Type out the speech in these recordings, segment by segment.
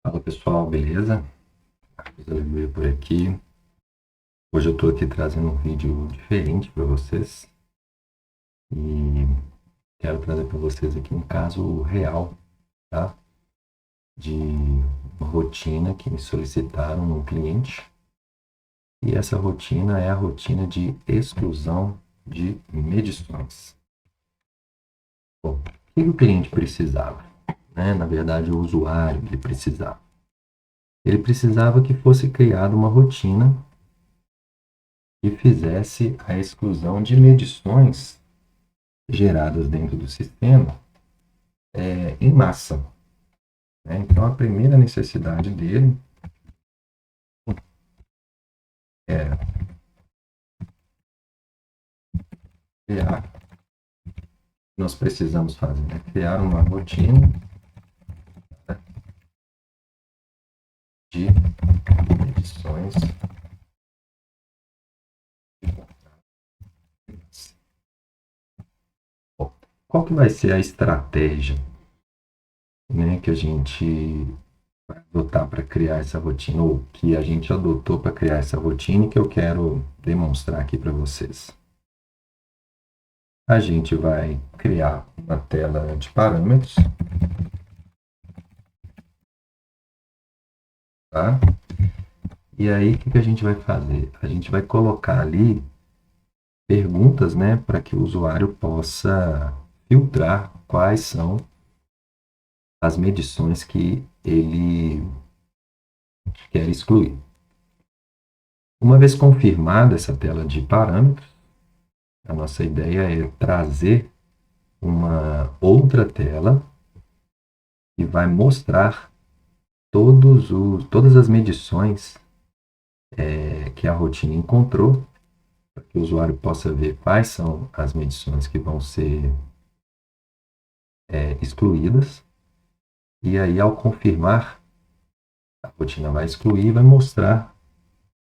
Fala pessoal, beleza? Marcos Aleluia por aqui. Hoje eu estou aqui trazendo um vídeo diferente para vocês e quero trazer para vocês aqui um caso real, tá? De uma rotina que me solicitaram um cliente e essa rotina é a rotina de exclusão de medições. Bom, o que o cliente precisava? Né? Na verdade, o usuário ele precisava. Ele precisava que fosse criada uma rotina e fizesse a exclusão de medições geradas dentro do sistema em massa. Né? Então, a primeira necessidade dele é criar, nós precisamos fazer, né? Criar uma rotina de medições. Qual que vai ser a estratégia, né, que a gente vai adotar para criar essa rotina, ou que a gente adotou para criar essa rotina e que eu quero demonstrar aqui para vocês? A gente vai criar uma tela de parâmetros, tá? E aí, o que a gente vai fazer? A gente vai colocar ali perguntas, né, para que o usuário possa filtrar quais são as medições que ele quer excluir. Uma vez confirmada essa tela de parâmetros, a nossa ideia é trazer uma outra tela que vai mostrar todas as medições que a rotina encontrou, para que o usuário possa ver quais são as medições que vão ser excluídas. E aí, ao confirmar, a rotina vai excluir e vai mostrar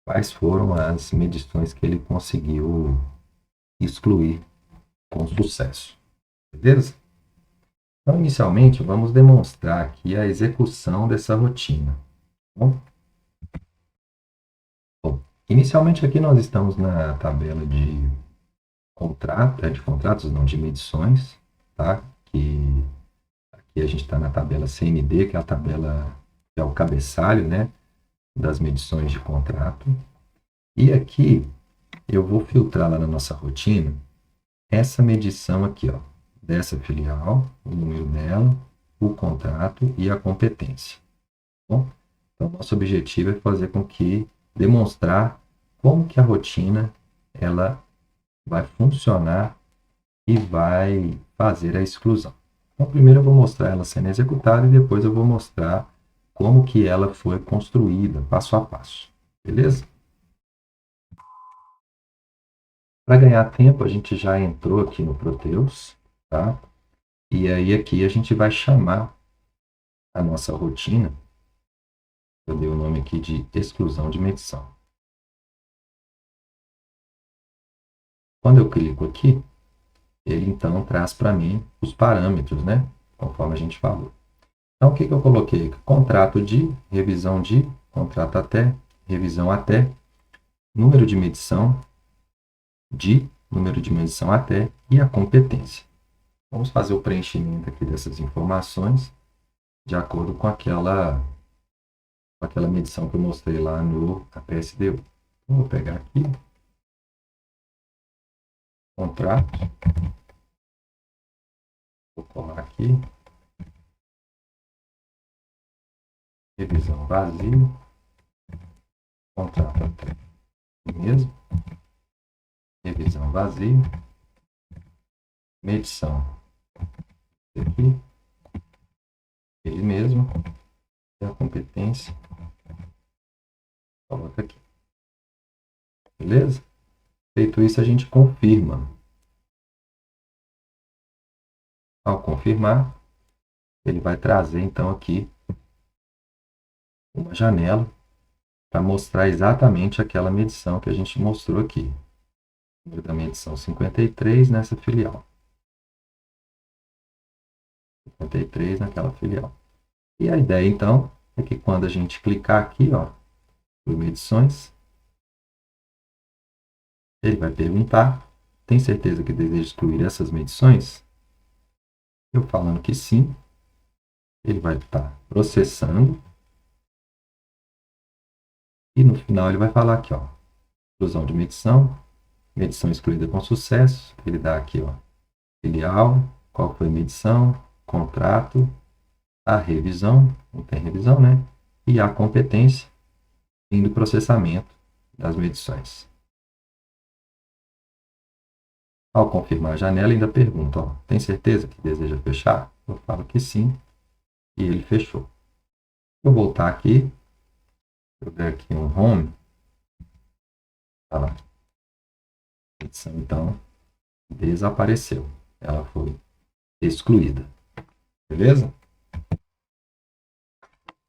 quais foram as medições que ele conseguiu excluir com sucesso. Beleza? Então, inicialmente, vamos demonstrar aqui a execução dessa rotina. Bom, inicialmente aqui nós estamos na tabela de contratos, não, de medições, tá? Que aqui a gente está na tabela CMD, que é a tabela, que é o cabeçalho, né, das medições de contrato. E aqui eu vou filtrar lá na nossa rotina essa medição aqui, ó, dessa filial, o número dela, o contrato e a competência. Bom, então, nosso objetivo é fazer com que demonstrar como que a rotina ela vai funcionar e vai fazer a exclusão. Então, primeiro eu vou mostrar ela sendo executada e depois eu vou mostrar como que ela foi construída, passo a passo. Beleza? Para ganhar tempo, a gente já entrou aqui no Proteus, tá? E aí aqui a gente vai chamar a nossa rotina, eu dei o nome aqui de exclusão de medição. Quando eu clico aqui, ele então traz para mim os parâmetros, né? Conforme a gente falou. Então, o que eu coloquei? Contrato de, revisão de, contrato até, revisão até, número de medição de, número de medição até e a competência. Vamos fazer o preenchimento aqui dessas informações de acordo com aquela medição que eu mostrei lá no APSDU. Então, vou pegar aqui, contrato, vou colar aqui, revisão vazio, contrato até mesmo, revisão vazio, medição aqui, ele mesmo, e a competência, coloca aqui. Beleza? Feito isso, a gente confirma. Ao confirmar, ele vai trazer então aqui uma janela para mostrar exatamente aquela medição que a gente mostrou aqui. O número da medição 53 nessa filial. 53 naquela filial. E a ideia, então, é que quando a gente clicar aqui, ó, por medições, ele vai perguntar, tem certeza que deseja excluir essas medições? Eu falando que sim, ele vai estar processando. E no final ele vai falar aqui, ó, exclusão de medição, medição excluída com sucesso. Ele dá aqui, ó, filial, qual foi a medição, contrato, a revisão, não tem revisão, né? E a competência, fim do processamento das medições. Ao confirmar a janela, ainda pergunta, ó, tem certeza que deseja fechar? Eu falo que sim, e ele fechou. Eu vou voltar aqui, eu der aqui um home, tá lá. A edição, então, desapareceu. Ela foi excluída. Beleza?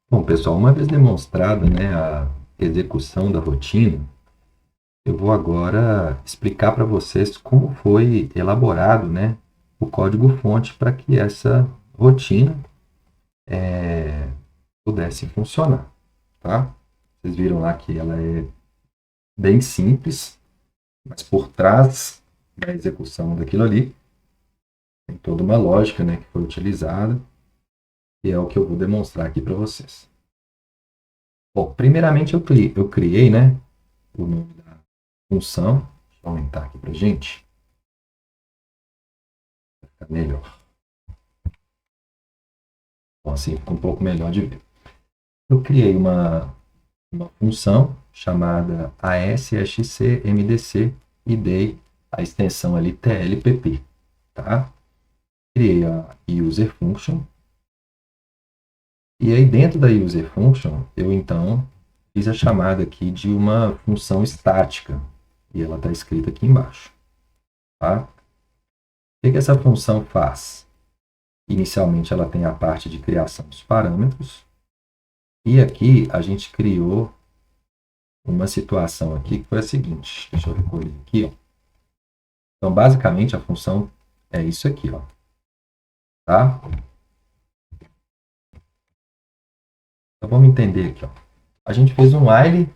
Bom, pessoal, uma vez demonstrada, né, a execução da rotina, eu vou agora explicar para vocês como foi elaborado, né, o código-fonte para que essa rotina pudesse funcionar, tá? Vocês viram lá que ela é bem simples, mas por trás da execução daquilo ali tem toda uma lógica, né, que foi utilizada e é o que eu vou demonstrar aqui para vocês. Bom, primeiramente eu criei, né, o nome da função. Deixa eu aumentar aqui para gente. Vai ficar melhor. Bom, assim fica um pouco melhor de ver. Eu criei uma função chamada ASXCMDC e dei a extensão ali TLPP, tá? Criei a user function. E aí dentro da user function, eu então fiz a chamada aqui de uma função estática. E ela está escrita aqui embaixo, tá? O que essa função faz? Inicialmente ela tem a parte de criação dos parâmetros. E aqui a gente criou uma situação aqui que foi a seguinte. Deixa eu recolher aqui, ó. Então, basicamente, a função é isso aqui, ó. Tá? Então, vamos entender aqui, ó. A gente fez um while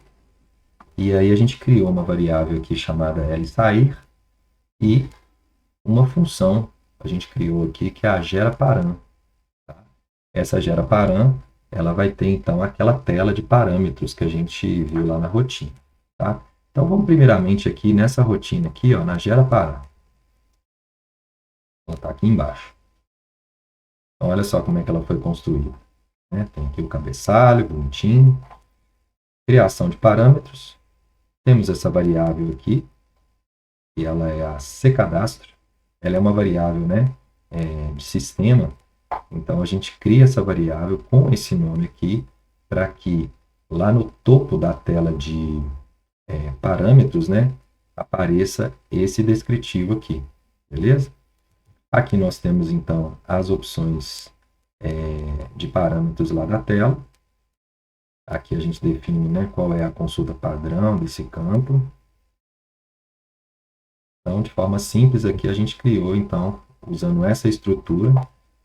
e aí a gente criou uma variável aqui chamada lsair e uma função a gente criou aqui que é a geraparam. Tá? Essa geraparam, ela vai ter então aquela tela de parâmetros que a gente viu lá na rotina, tá? Então vamos primeiramente aqui nessa rotina aqui, ó, na geraparam. Ela está aqui embaixo. Então olha só como é que ela foi construída, né? Tem aqui o cabeçalho, bonitinho. Criação de parâmetros. Temos essa variável aqui, e ela é a ccadastro. Ela é uma variável, né, de sistema. Então, a gente cria essa variável com esse nome aqui, para que lá no topo da tela de parâmetros, né, apareça esse descritivo aqui, beleza? Aqui nós temos, então, as opções de parâmetros lá da tela. Aqui a gente define, né, qual é a consulta padrão desse campo. Então, de forma simples, aqui a gente criou, então, usando essa estrutura,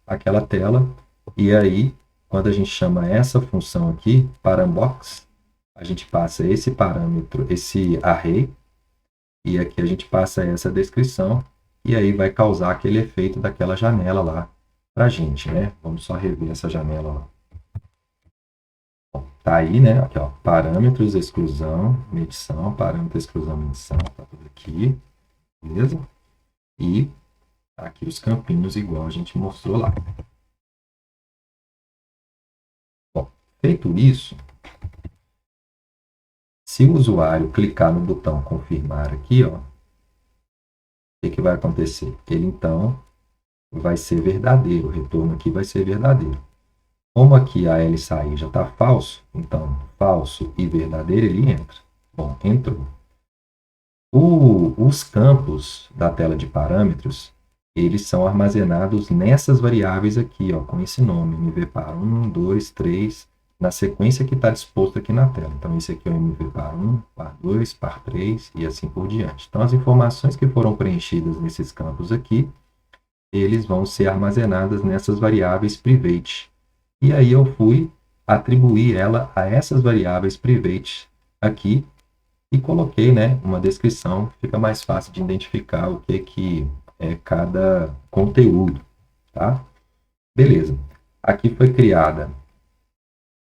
aquela tela. E aí, quando a gente chama essa função aqui, parambox, a gente passa esse parâmetro, esse array, e aqui a gente passa essa descrição, e aí vai causar aquele efeito daquela janela lá para a gente, né? Vamos só rever essa janela lá. Bom, tá aí, né? Aqui, ó, parâmetros, exclusão, medição, parâmetro, exclusão, medição, tá tudo aqui, beleza? E aqui os campinhos igual a gente mostrou lá. Bom, feito isso, se o usuário clicar no botão confirmar aqui, ó, o que vai acontecer? Ele então vai ser verdadeiro, o retorno aqui vai ser verdadeiro. Como aqui a lsair já está falso, então falso e verdadeiro ele entra. Bom, entrou. Os campos da tela de parâmetros, eles são armazenados nessas variáveis aqui, ó, com esse nome, mvpar1, 2, 3, na sequência que está disposto aqui na tela. Então, esse aqui é o mvpar1, par2, par3 e assim por diante. Então, as informações que foram preenchidas nesses campos aqui, eles vão ser armazenadas nessas variáveis private. E aí eu fui atribuir ela a essas variáveis private aqui e coloquei, né, uma descrição, fica mais fácil de identificar o que é cada conteúdo, tá? Beleza. Aqui foi criado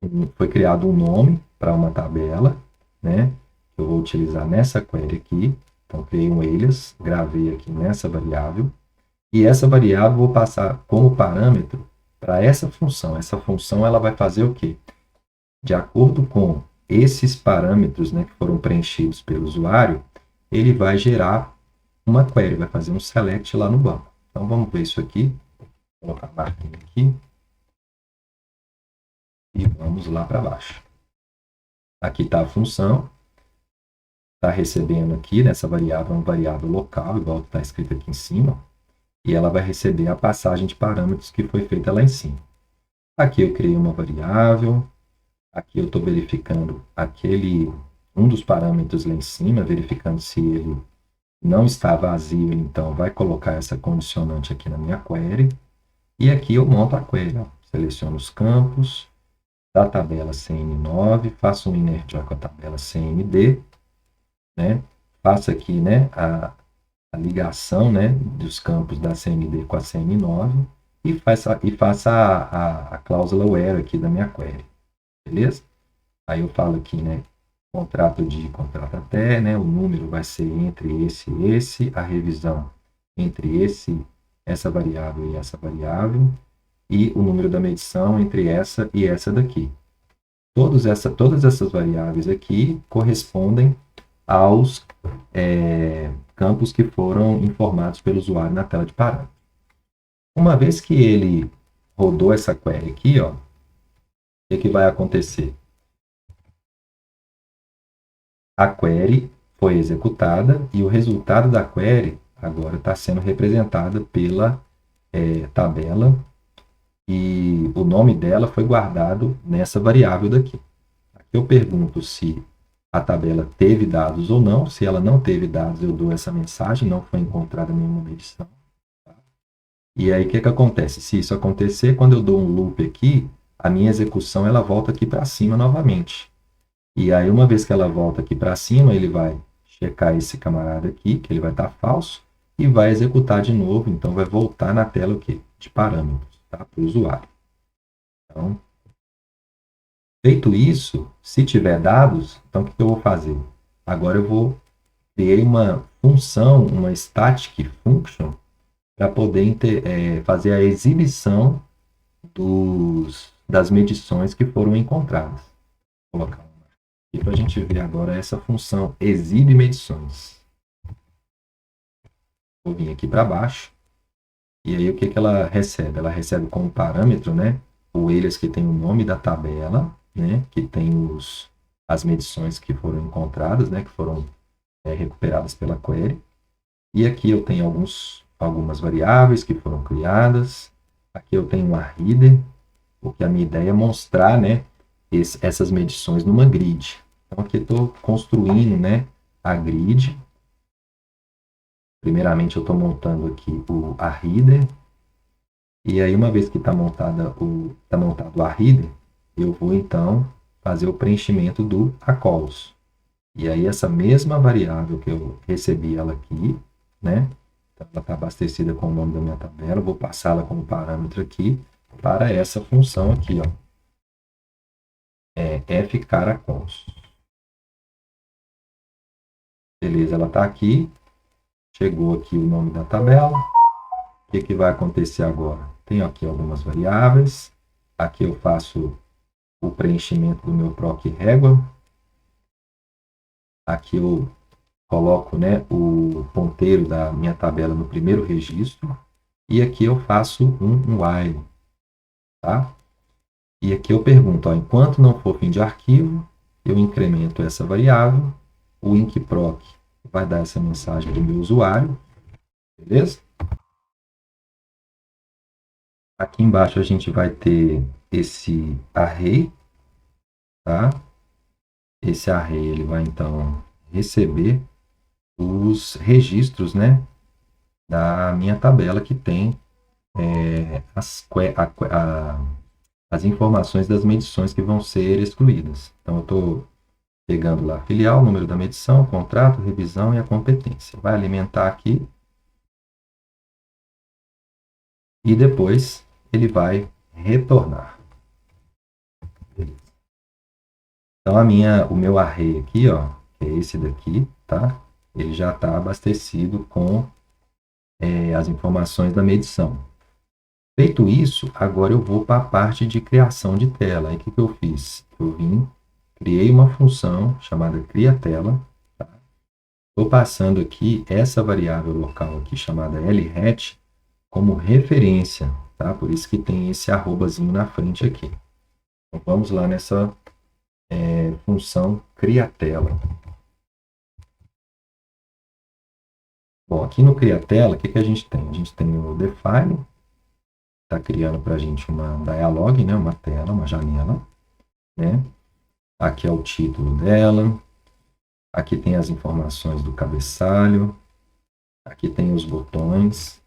um nome para uma tabela, né? Que eu vou utilizar nessa query aqui. Então, criei um alias, gravei aqui nessa variável. E essa variável eu vou passar como parâmetro para essa função. Essa função ela vai fazer o quê? De acordo com esses parâmetros, né, que foram preenchidos pelo usuário, ele vai gerar uma query, vai fazer um select lá no banco. Então, vamos ver isso aqui. Vou colocar a marquinha aqui. E vamos lá para baixo. Aqui está a função. Está recebendo aqui, nessa variável, uma variável local, igual está escrito aqui em cima. E ela vai receber a passagem de parâmetros que foi feita lá em cima. Aqui eu criei uma variável. Aqui eu estou verificando um dos parâmetros lá em cima, verificando se ele não está vazio, então vai colocar essa condicionante aqui na minha query. E aqui eu monto a query, ó. Seleciono os campos da tabela CN9, faço um inner join com a tabela CND, né? Faço aqui, né, a ligação, né, dos campos da CND com a CN9 e faça a cláusula where aqui da minha query, beleza? Aí eu falo aqui, né, contrato contrato até, né, o número vai ser entre esse e esse, a revisão entre essa variável e essa variável, e o número da medição entre essa e essa daqui. Todas essas variáveis aqui correspondem aos campos que foram informados pelo usuário na tela de parâmetros. Uma vez que ele rodou essa query aqui, ó, o que vai acontecer? A query foi executada e o resultado da query agora está sendo representado pela tabela e o nome dela foi guardado nessa variável daqui. Aqui eu pergunto se a tabela teve dados ou não. Se ela não teve dados, eu dou essa mensagem, não foi encontrada nenhuma medição. Tá? E aí, o que acontece? Se isso acontecer, quando eu dou um loop aqui, a minha execução ela volta aqui para cima novamente. E aí, uma vez que ela volta aqui para cima, ele vai checar esse camarada aqui, que ele vai estar falso, e vai executar de novo. Então, vai voltar na tela o quê? De parâmetros, tá? Para o usuário. Então, feito isso, se tiver dados, então o que eu vou fazer? Agora eu vou criar uma função, uma static function, para poder fazer a exibição das medições que foram encontradas. Vou colocar aqui para a gente ver agora essa função exibe medições. Vou vir aqui para baixo. E aí o que ela recebe? Ela recebe como parâmetro, né, o alias que tem o nome da tabela, né, que tem as medições que foram encontradas, né, que foram recuperadas pela query. E aqui eu tenho algumas variáveis que foram criadas. Aqui eu tenho uma header, porque a minha ideia é mostrar, né, essas medições numa grid. Então aqui eu estou construindo, né, a grid. Primeiramente eu estou montando aqui a header. E aí, uma vez que está montado a header, eu vou então fazer o preenchimento do ACOLS. E aí, essa mesma variável que eu recebi ela aqui, né? Então, ela está abastecida com o nome da minha tabela, vou passá-la como parâmetro aqui para essa função aqui, ó. fCaracols. Beleza, ela está aqui. Chegou aqui o nome da tabela. O que vai acontecer agora? Tenho aqui algumas variáveis. Aqui eu faço o preenchimento do meu proc régua. Aqui eu coloco, né, o ponteiro da minha tabela no primeiro registro. E aqui eu faço um while. Tá? E aqui eu pergunto, ó, enquanto não for fim de arquivo, eu incremento essa variável. O incproc vai dar essa mensagem do meu usuário. Beleza? Aqui embaixo a gente vai ter esse array, tá? Esse array ele vai então receber os registros, né, da minha tabela que tem as as informações das medições que vão ser excluídas. Então, eu estou pegando lá filial, número da medição, contrato, revisão e a competência. Vai alimentar aqui. E depois ele vai retornar. Beleza. Então, o meu array aqui, ó, que é esse daqui, tá? Ele já está abastecido com as informações da medição. Feito isso, agora eu vou para a parte de criação de tela. Aí o que eu fiz? Eu criei uma função chamada criaTela. Estou passando aqui essa variável local aqui chamada LHat como referência, tá? Por isso que tem esse arrobazinho na frente aqui. Então, vamos lá nessa função criaTela. Bom, aqui no criaTela, o que a gente tem? A gente tem o define, está criando para a gente uma dialog, né? Uma tela, uma janela, né? Aqui é o título dela. Aqui tem as informações do cabeçalho. Aqui tem os botões.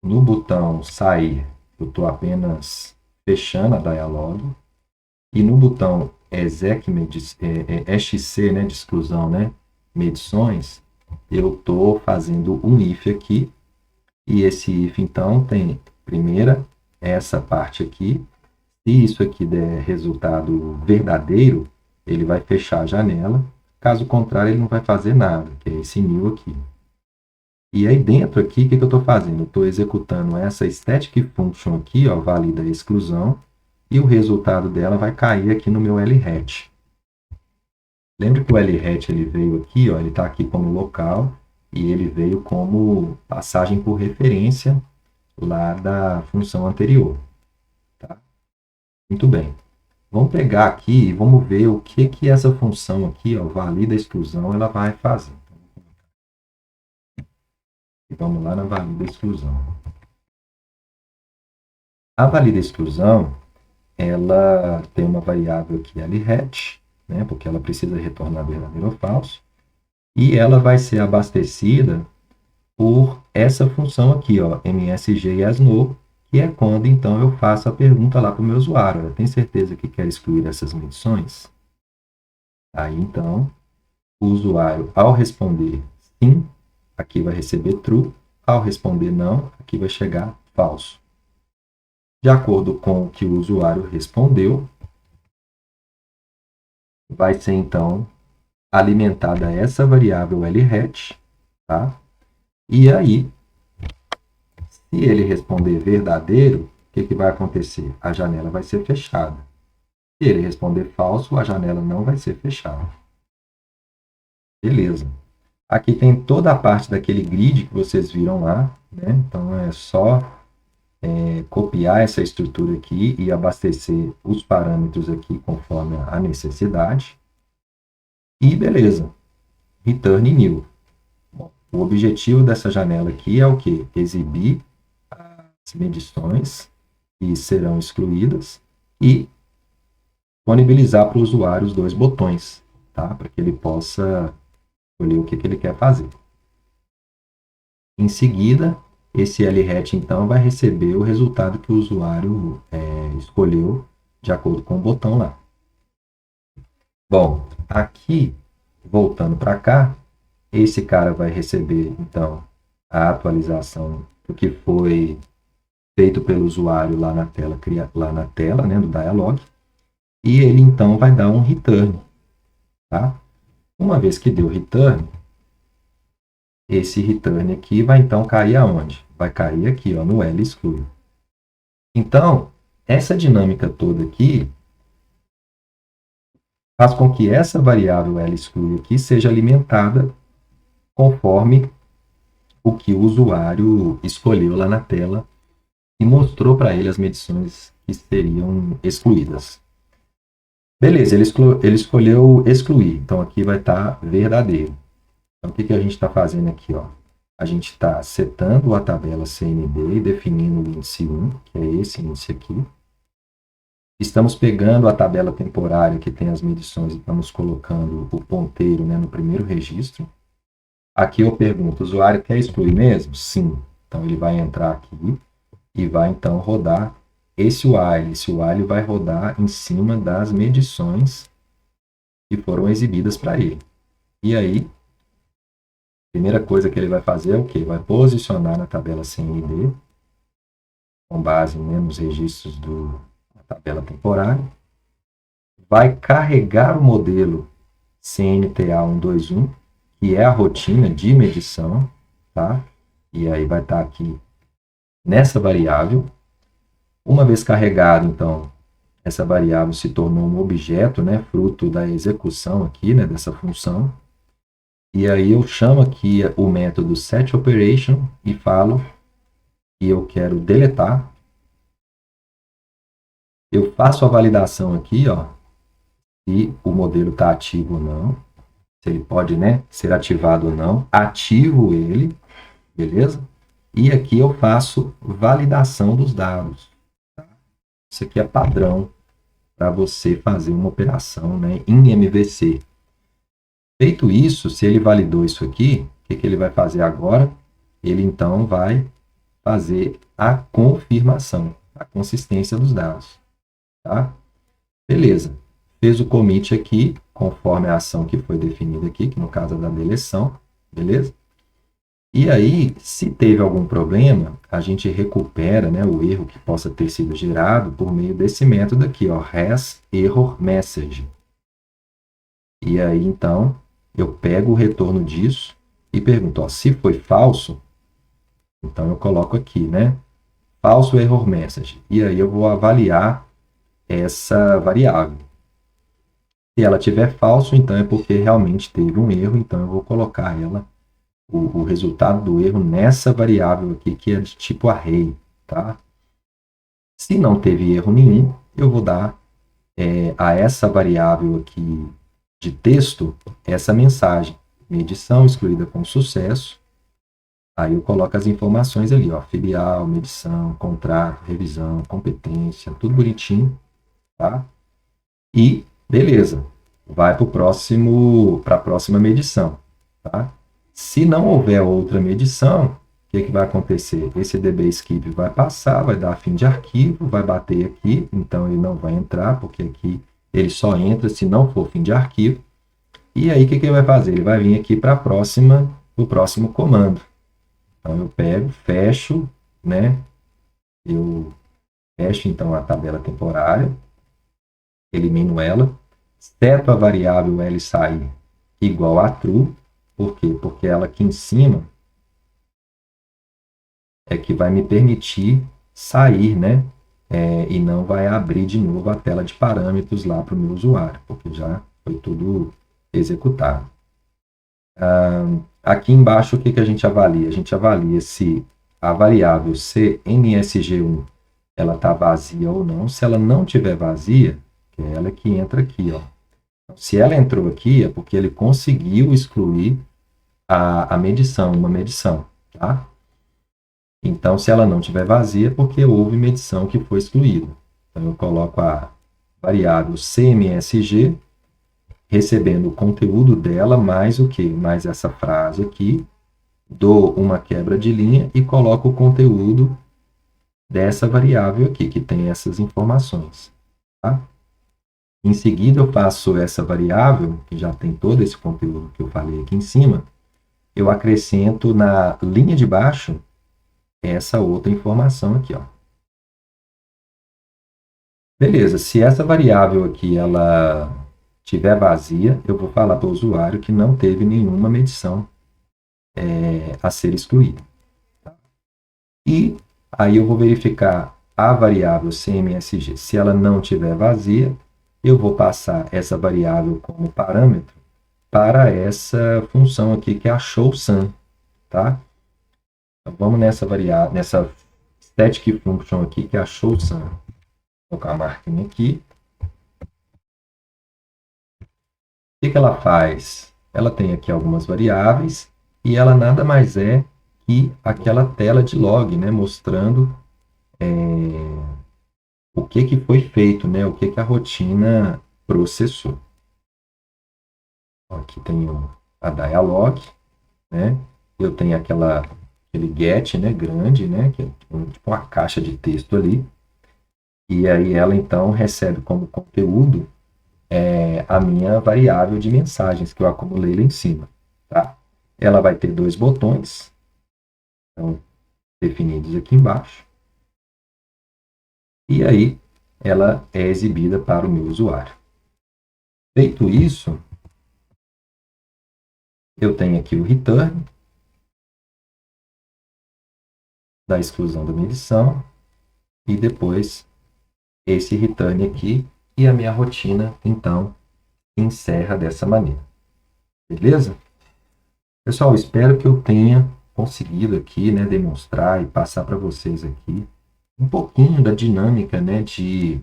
No botão sair, eu estou apenas fechando a dialog. E no botão exec XC, né, de exclusão, né, medições, eu estou fazendo um if aqui. E esse if, então, tem primeira essa parte aqui. Se isso aqui der resultado verdadeiro, ele vai fechar a janela. Caso contrário, ele não vai fazer nada, que é esse new aqui. E aí dentro aqui, o que eu estou fazendo? Eu estou executando essa static function aqui, ó, valida a exclusão, e o resultado dela vai cair aqui no meu LHat. Lembra que o LHat ele veio aqui, ó, ele está aqui como local, e ele veio como passagem por referência lá da função anterior. Tá? Muito bem. Vamos pegar aqui e vamos ver o que essa função aqui, ó, valida a exclusão, ela vai fazer. E vamos lá na valida exclusão. A valida exclusão, ela tem uma variável aqui, LHat, né, porque ela precisa retornar verdadeiro ou falso, e ela vai ser abastecida por essa função aqui, ó, msg_asNo, que é quando então eu faço a pergunta lá para o meu usuário. Eu tenho certeza que quer excluir essas medições? Aí então, o usuário, ao responder sim, aqui vai receber true. Ao responder não, aqui vai chegar falso. De acordo com o que o usuário respondeu, vai ser então alimentada essa variável LHat, tá? E aí, se ele responder verdadeiro, o que vai acontecer? A janela vai ser fechada. Se ele responder falso, a janela não vai ser fechada. Beleza. Aqui tem toda a parte daquele grid que vocês viram lá, né? Então é só copiar essa estrutura aqui e abastecer os parâmetros aqui conforme a necessidade. E beleza. Return new. Bom, o objetivo dessa janela aqui é o quê? Exibir as medições que serão excluídas e disponibilizar para o usuário os dois botões, tá? Para que ele possa escolher o que ele quer fazer. Em seguida, esse LHat, então, vai receber o resultado que o usuário escolheu de acordo com o botão lá. Bom, aqui, voltando para cá, esse cara vai receber, então, a atualização do que foi feito pelo usuário lá na tela, né, do dialog, e ele, então, vai dar um return. Tá? Uma vez que deu return, esse return aqui vai então cair aonde? Vai cair aqui, ó, no LExclui. Então, essa dinâmica toda aqui faz com que essa variável LExclui aqui seja alimentada conforme o que o usuário escolheu lá na tela e mostrou para ele as medições que seriam excluídas. Beleza, ele escolheu excluir, então aqui vai estar verdadeiro. Então, o que a gente está fazendo aqui? Ó? A gente está setando a tabela CND e definindo o índice 1, que é esse índice aqui. Estamos pegando a tabela temporária que tem as medições e estamos colocando o ponteiro, né, no primeiro registro. Aqui eu pergunto, o usuário quer excluir mesmo? Sim. Então, ele vai entrar aqui e vai, então, rodar esse while vai rodar em cima das medições que foram exibidas para ele. E aí, a primeira coisa que ele vai fazer é o quê? Vai posicionar na tabela CND, com base, né, nos registros da tabela temporária, vai carregar o modelo CNTA121, que é a rotina de medição, tá? E aí vai estar aqui nessa variável. Uma vez carregado, então, essa variável se tornou um objeto, né, fruto da execução aqui, né, dessa função. E aí eu chamo aqui o método setOperation e falo que eu quero deletar. Eu faço a validação aqui, ó, se o modelo está ativo ou não, se ele pode, né, ser ativado ou não. Ativo ele, beleza? E aqui eu faço validação dos dados. Tá? Isso aqui é padrão para você fazer uma operação, né, em MVC. Feito isso, se ele validou isso aqui, o que ele vai fazer agora? Ele então vai fazer a confirmação, a consistência dos dados. Tá? Beleza. Fez o commit aqui, conforme a ação que foi definida aqui, que no caso é da deleção. Beleza? E aí, se teve algum problema, a gente recupera, né, o erro que possa ter sido gerado por meio desse método aqui, ó, hasErrorMessage. E aí, então, eu pego o retorno disso e pergunto, ó, se foi falso, então eu coloco aqui, né, falso error message. E aí eu vou avaliar essa variável. Se ela tiver falso, então é porque realmente teve um erro, então eu vou colocar ela, o resultado do erro nessa variável aqui, que é de tipo array, tá? Se não teve erro nenhum, eu vou dar a essa variável aqui de texto, essa mensagem, medição excluída com sucesso. Aí eu coloco as informações ali, ó, filial, medição, contrato, revisão, competência, tudo bonitinho, tá? E beleza, vai para a próxima medição, tá? Se não houver outra medição, o que vai acontecer? Esse DB skip vai passar, vai dar fim de arquivo, vai bater aqui, então ele não vai entrar, porque aqui ele só entra se não for fim de arquivo. E aí o que ele vai fazer? Ele vai vir aqui para o próximo comando. Então eu pego, fecho, né? Eu fecho então a tabela temporária, elimino ela, seto a variável L sair igual a true. Por quê? Porque ela aqui em cima é que vai me permitir sair, né? E não vai abrir de novo a tela de parâmetros lá para o meu usuário, porque já foi tudo executado. Aqui embaixo, o que a gente avalia? A gente avalia se a variável CMSG1 ela está vazia ou não. Se ela não estiver vazia, que é ela que entra aqui, ó. Se ela entrou aqui, é porque ele conseguiu excluir a medição, uma medição, tá? Então, se ela não estiver vazia, é porque houve medição que foi excluída. Então, eu coloco a variável CMSG, recebendo o conteúdo dela, mais o que? Mais essa frase aqui, dou uma quebra de linha e coloco o conteúdo dessa variável aqui, que tem essas informações, tá? Em seguida, eu faço essa variável, que já tem todo esse conteúdo que eu falei aqui em cima, eu acrescento na linha de baixo essa outra informação aqui, ó. Beleza, se essa variável aqui ela estiver vazia, eu vou falar para o usuário que não teve nenhuma medição a ser excluída. E aí eu vou verificar a variável CMSG. Se ela não estiver vazia, eu vou passar essa variável como parâmetro para essa função aqui que é a showSum, tá? Então, vamos nessa variável, nessa static function aqui que é a showSum. Vou colocar a marquinha aqui. O que ela faz? Ela tem aqui algumas variáveis e ela nada mais é que aquela tela de log, né, mostrando o que foi feito, né, o que a rotina processou. Aqui tem a dialog, né, eu tenho aquele get, né, grande, né, que é tipo uma caixa de texto ali. E aí ela então recebe como conteúdo a minha variável de mensagens que eu acumulei lá em cima. Tá? Ela vai ter dois botões, então, definidos aqui embaixo. E aí ela é exibida para o meu usuário. Feito isso, eu tenho aqui o return da exclusão da medição e depois esse return aqui e a minha rotina, então, encerra dessa maneira. Beleza? Pessoal, espero que eu tenha conseguido aqui, né, demonstrar e passar para vocês aqui um pouquinho da dinâmica, né, de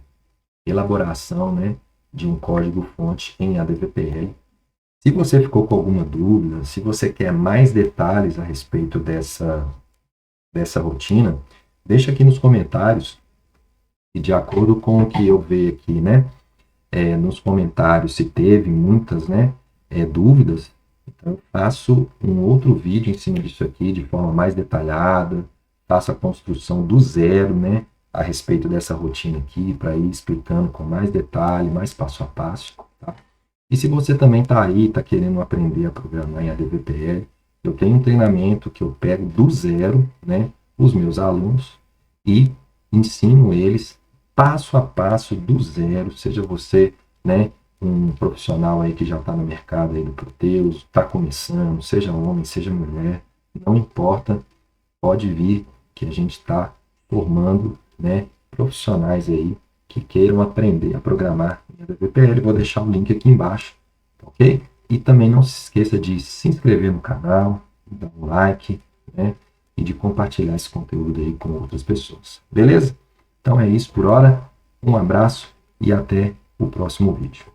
elaboração, né, de um código-fonte em ADVPL. Se você ficou com alguma dúvida, se você quer mais detalhes a respeito dessa rotina, deixa aqui nos comentários e de acordo com o que eu ver aqui, né, nos comentários se teve muitas, né, dúvidas, então eu faço um outro vídeo em cima disso aqui de forma mais detalhada, faço a construção do zero, né, a respeito dessa rotina aqui, para ir explicando com mais detalhe, mais passo a passo, tá? E se você também está aí, está querendo aprender a programar em ADVPL, eu tenho um treinamento que eu pego do zero, né, os meus alunos e ensino eles passo a passo do zero, seja você, né, um profissional aí que já está no mercado aí do Proteus, está começando, seja homem, seja mulher, não importa, pode vir que a gente está formando, né, profissionais aí que queiram aprender a programar em ADVPL. Vou deixar o link aqui embaixo, ok? E também não se esqueça de se inscrever no canal, dar um like, né, e de compartilhar esse conteúdo aí com outras pessoas, beleza? Então é isso por hora, um abraço e até o próximo vídeo.